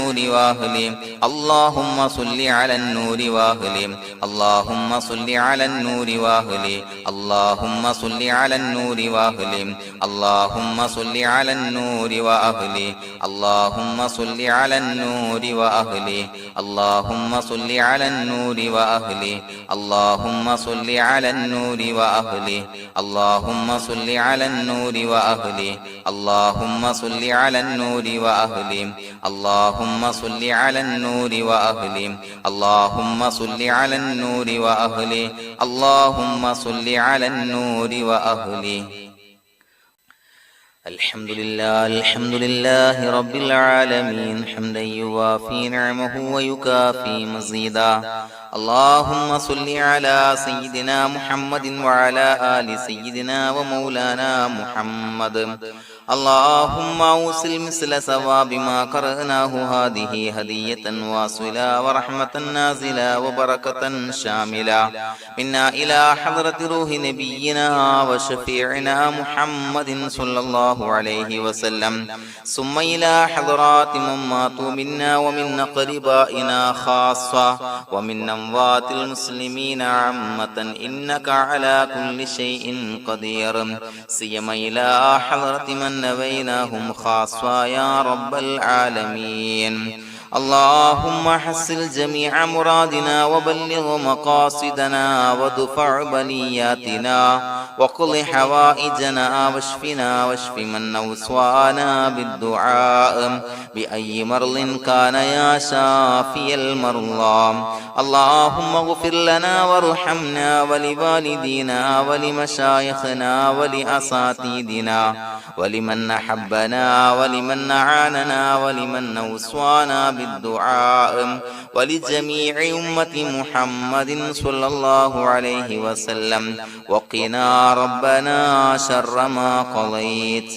النور وأهله اللهم صل على النور وأهله اللهم صل على النور وأهله اللهم صل على النور وأهله اللهم صل على النور وأهله اللهم صل على النور وأهله اللهم صل على النور وأهله اللهم صل على النور وأهله اللهم صل على النور وأهله اللهم صل على النور وأهله اللهم صل على النور وأهله اللهم صل على النور وأهله اللهم صل على النور وأهله الحمد لله رب العالمين حمدا يوافي نعمه ويكافي مزيدا اللهم صل على سيدنا محمد وعلى آل سيدنا ومولانا محمد اللهم أوصل مثل ثواب ما قرأناه هذه هدية واصلة ورحمة نازلة وبركة شاملة منا إلى حضرة روح نبينا وشفيعنا محمد صلى الله عليه وسلم ثم إلى حضرات من ماتوا منا ومن أقربائنا خاصة ومن أموات المسلمين عامة إنك على كل شيء قدير سيما إلى حضرة من نبيناهم خاصة يا رب العالمين اللهم حصل جميع مرادنا وبلغ مقاصدنا ودفع بلياتنا وقض حوائجنا واشفنا واشف من أوصانا بالدعاء بأي مرض كان يا شافي المرضى اللهم اغفر لنا وارحمنا ولوالدينا ولمشايخنا ولأساتذتنا ولمن أحبنا ولمن أعاننا ولمن أوصانا بالدعاء ولجميع أمة محمد صلى الله عليه وسلم وقنا ربنا شر ما قضيت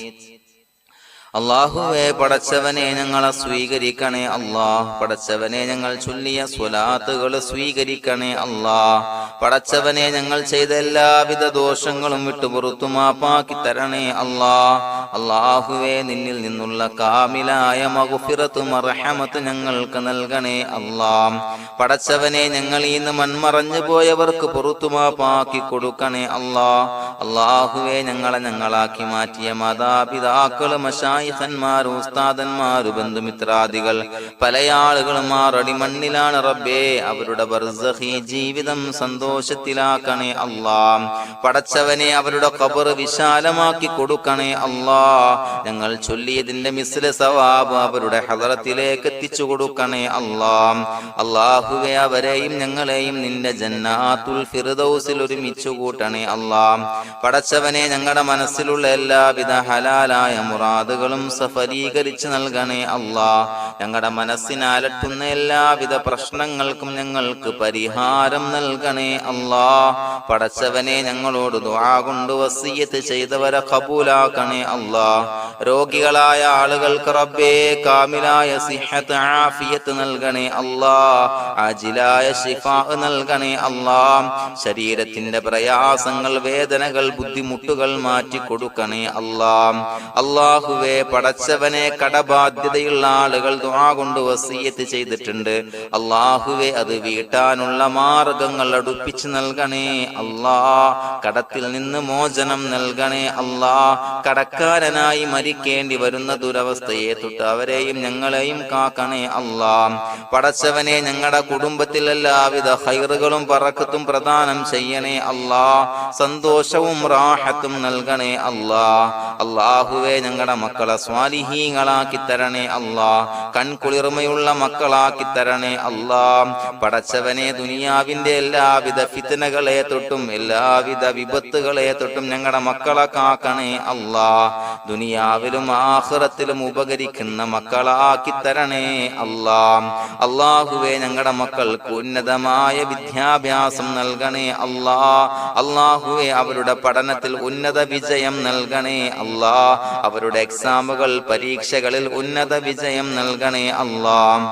അല്ലാഹുവേ പടച്ചവനെ ഞങ്ങളെ സ്വീകരിക്കണേ അല്ലാഹ് പടച്ചവനെ ഞങ്ങൾ ചൊല്ലിയ സ്വലാത്തുകൾ സ്വീകരിക്കണേ അല്ലാഹ് പടച്ചവനെ ഞങ്ങൾ ചെയ്ത എല്ലാവിധ ദോഷങ്ങളും വിട്ടുപുറത്തു മാപ്പാക്കി തരണേ അല്ലാഹ് അല്ലാഹുവേ നിന്നിൽ നിന്നുള്ള കാമിലായ മഗ്ഫിറത്തും റഹ്മത്തും ഞങ്ങൾക്ക് നൽകണേ അല്ലാഹ് പടച്ചവനെ ഞങ്ങൾ ഇന്ന് മൺമറഞ്ഞു പോയവർക്ക് പുറത്തു മാപ്പാക്കി കൊടുക്കണേ അല്ലാഹ് അല്ലാഹുവേ ഞങ്ങളാക്കി മാറ്റിയ മാതാപിതാക്കളും ഖന്മാർ ഉസ്താദന്മാർ ബന്ധുമിത്രാദികൾ പല ആളുകളും ആറടി മണ്ണിലാണ് റബ്ബേ അവരുടെ ബർസഖി ജീവിതം സന്തോഷത്തിലാക്കണേ അല്ലാഹ് പടച്ചവനെ അവരുടെ ഖബർ വിശാലമാക്കി കൊടുക്കണേ അല്ലാഹ് ഞങ്ങൾ ചൊല്ലിയതിന്റെ മിസ്ല സവാബ് അവരുടെ ഹദറത്തിലേക്ക് എത്തിച്ചു കൊടുക്കണേ അല്ലാഹ് അല്ലാഹുവേ അവരെയും ഞങ്ങളെയും നിന്റെ ജന്നാത്തുൽ ഫിർദൗസിൽ ഒരുമിച്ചു കൂട്ടണേ അല്ലാഹ് പടച്ചവനെ ഞങ്ങളുടെ മനസ്സിലുള്ള എല്ലാവിധ ഹലാലായ മുറാദുകളും സഫലീകരിച്ച് നൽകണേ അല്ലാഹ് ഞങ്ങളുടെ മനസ്സിനെ അലട്ടുന്ന എല്ലാവിധ പ്രശ്നങ്ങൾക്കും ഞങ്ങൾക്ക് പരിഹാരം നൽകണേ അല്ലാഹ് പടച്ചവനെ ഞങ്ങളോട് ദുആ കൊണ്ട് വസിയ്യത്ത് ചെയ്തവരെ ഖബൂലാക്കണേ അല്ലാഹ് രോഗികളായ ആളുകൾക്ക് റബ്ബേ കാമിലായ സിഹത്ത് ആഫിയത്ത് നൽകണേ അല്ലാഹ് ആജിലായ ശിഫാ നൽകണേ അല്ലാഹ് ശരീരത്തിന്റെ പ്രയാസങ്ങൾ വേദനകൾ ബുദ്ധിമുട്ടുകൾ മാറ്റി കൊടുക്കണേ അല്ലാഹ് അല്ലാഹുവേ പടച്ചവനെ കടബാധ്യതയുള്ള ആളുകൾ ദുആ കൊണ്ട് വസിയ്യത്ത് ചെയ്തിട്ടുണ്ട് അല്ലാഹുവേ അത് വീട്ടാനുള്ള മാർഗങ്ങൾ അടുപ്പിച്ച് നൽകണേ അല്ലാഹ് കടത്തിൽ നിന്ന് മോചനം നൽകണേ അല്ലാഹ് കടക്കാരനായി മരിക്കേണ്ടി വരുന്ന ദുരവസ്ഥയെ തൊട്ട് അവരെയും ഞങ്ങളെയും കാക്കണേ അല്ലാഹ് പടച്ചവനെ ഞങ്ങളുടെ കുടുംബത്തിൽ എല്ലാവിധ ഖൈറുകളും ബറക്കത്തും പ്രദാനം ചെയ്യണേ അല്ലാഹ് സന്തോഷവും റാഹത്തും നൽകണേ അല്ലാഹ് അല്ലാഹുവേ ഞങ്ങളുടെ മക്കളെ സ്വാലിഹീങ്ങളാക്കി തരണേ അല്ലാഹ് കൺകുളിർമയുള്ള മക്കളാക്കി തരണേ അല്ലാഹ് പടച്ചവനെ ദുനിയാവിന്റെ എല്ലാവിധ ഫിത്നകളെ തൊട്ടും എല്ലാവിധ വിപത്തുകളെ തൊട്ടും ഞങ്ങളുടെ മക്കളെ കാക്കണേ അല്ലാഹ് ദുനിയാവിലും ആഖിറത്തിലും ഉപകരിക്കുന്ന മക്കളാക്കി തരണേ അല്ലാഹ് അല്ലാഹുവേ ഞങ്ങളുടെ മക്കൾക്ക് ഉന്നതമായ വിദ്യാഭ്യാസം നൽകണേ അല്ലാഹ് അല്ലാഹുവേ അവരുടെ പഠനത്തിൽ ഉന്നത വിജയം നൽകണേ അല്ലാഹ് അവരുടെ എക്സാമുകൾ പരീക്ഷകളിൽ ഉന്നത വിജയം നൽകണേ അല്ലാഹ്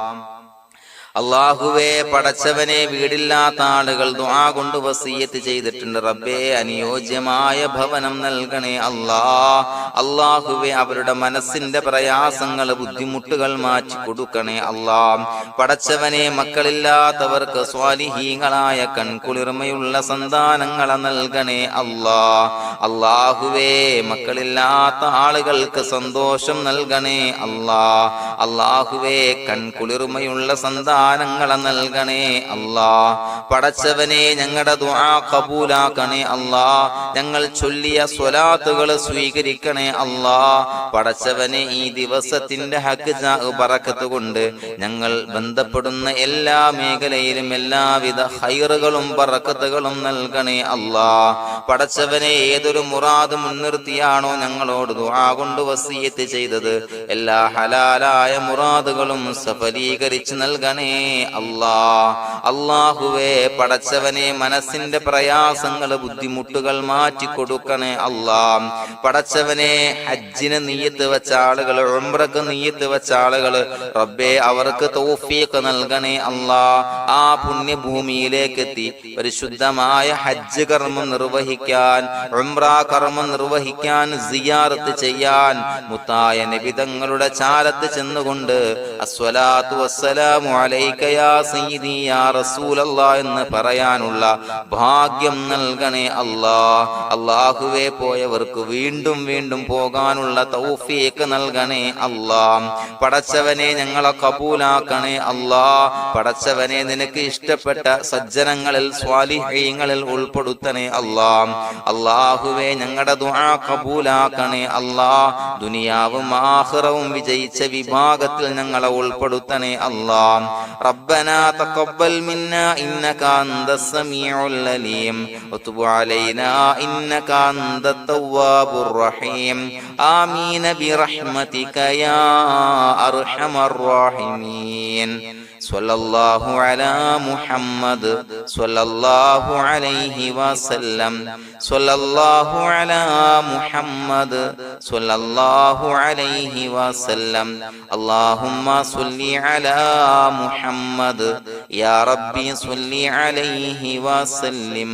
അല്ലാഹുവേ, പടച്ചവനെ, വീടില്ലാത്ത ആളുകൾ ദുആ കൊണ്ട് വസിയ്യത്ത് ചെയ്തിട്ടുണ്ട്. റബ്ബേ, അനുയോജ്യമായ ഭവനം നൽകണേ അല്ലാ. അല്ലാഹുവേ, അവരുടെ മനസ്സിന്റെ പ്രയാസങ്ങൾ, ബുദ്ധിമുട്ടുകൾ മാറ്റി കൊടുക്കണേ അല്ലാ. പടച്ചവനെ, മക്കളില്ലാത്തവർക്ക് സ്വാലിഹീങ്ങളായ കൺകുളിർമയുള്ള സന്താനങ്ങളെ നൽകണേ അല്ലാ. അല്ലാഹുവേ, മക്കളില്ലാത്ത ആളുകൾക്ക് സന്തോഷം നൽകണേ അല്ലാ. അല്ലാഹുവേ, കൺകുളിർമയുള്ള സന്താനങ്ങളെ നൽകണേ അല്ലാ. പടച്ചവനെ, ഞങ്ങളുടെ ദുആ ഖബൂലാക്കണേ അല്ലാ. ഞങ്ങൾ ചൊല്ലിയ സ്വലാത്തുകൾ സ്വീകരിക്കണേ അല്ലാ. പടച്ചവനെ, ഈ ദിവസത്തിന്റെ ഹക്ക് ബറക്കത്ത് കൊണ്ട് ഞങ്ങൾ ബന്ധപ്പെടുന്ന എല്ലാ മേഖലയിലും എല്ലാവിധ ഖൈറുകളും ബറക്കത്തുകളും നൽകണേ അല്ലാ. പടച്ചവനെ, ഏതൊരു മുറാദ് മുൻനിർത്തിയാണോ ഞങ്ങളോട് ദുആ കൊണ്ട് വസിയ്യത്ത് ചെയ്തത്, എല്ലാ ഹലാലായ മുറാദുകളും സഫലീകരിച്ച് നൽകണേ അല്ലാ. അല്ലാഹുവേ, പടച്ചവനെ, മനസ്സിന്റെ പ്രയാസങ്ങൾ, ബുദ്ധിമുട്ടുകൾ മാറ്റി കൊടുക്കണേ അല്ലാ. പടച്ചവനെ, ഹജ്ജിന് നിയ്യത്ത് വെച്ച ആളുകൾ, ഉംറക്ക് നിയ്യത്ത് വെച്ച ആളുകൾ, റബ്ബേ, അവർക്ക് തൗഫീഖ് നൽകണേ അല്ലാ. ആ പുണ്യഭൂമിയിലേക്ക് എത്തി പരിശുദ്ധമായ ഹജ്ജ് കർമ്മം നിർവഹിക്കാൻ, ഉംറ കർമ്മം നിർവഹിക്കാൻ, സിയാറത്ത് ചെയ്യാൻ, മുത്തായ നബി തങ്ങളുടെ ചാരത്ത് ചെന്നുകൊണ്ട് അസ്സലാത്തു വസ്സലാമു അലൈക യാ സയ്യിദി യാ റസൂലല്ലാഹ് എന്ന് പറയാനുള്ള ഭാഗ്യം നൽകണേ അല്ലാ. അല്ലാഹുവേ, പോയവർക്ക് വീണ്ടും വീണ്ടും പോകാനുള്ള തൗഫീഖ് നൽകണേ അല്ലാ. പടച്ചവനെ, ഞങ്ങളെ കബൂലാക്കണേ അല്ലാ. പടച്ചവനെ, നിനക്ക് ഇഷ്ടപ്പെട്ട സജ്ജനങ്ങളിൽ, സ്വാലിഹീങ്ങളിൽ ഉൾപ്പെടുത്തണേ അല്ലാ. അല്ലാഹുവേ, ഞങ്ങളുടെ ദുആ കബൂലാക്കണേ അല്ലാ. ദുനിയാവും ആഖിറവും വിജയിച്ച വിഭാഗത്തിൽ ഞങ്ങളെ ഉൾപ്പെടുത്തണേ അല്ലാ. റബ്ബനാ തഖബ്ബൽ മിന്നാ ഇന്നക അൻതസ് സമീഉൽ അലീം വതുബ് അലൈനാ ഇന്നക അൻതത് തവ്വാബുർ റഹീം. ആമീൻ ബിറഹ്മതിക യാ അർഹമർ റഹീമീൻ. സ്വല്ലല്ലാഹു അലാ മുഹമ്മദ് സ്വല്ലല്ലാഹു അലൈഹി വസല്ലം. സ്വല്ലല്ലാഹു അലാ മുഹമ്മദ് സ്വല്ലല്ലാഹു അലൈഹി വസല്ലം. അല്ലാഹുമ്മ സ്വല്ലി അലാ മുഹമ്മദ് യാ റബ്ബി സ്വല്ലി അലൈഹി വസല്ലം.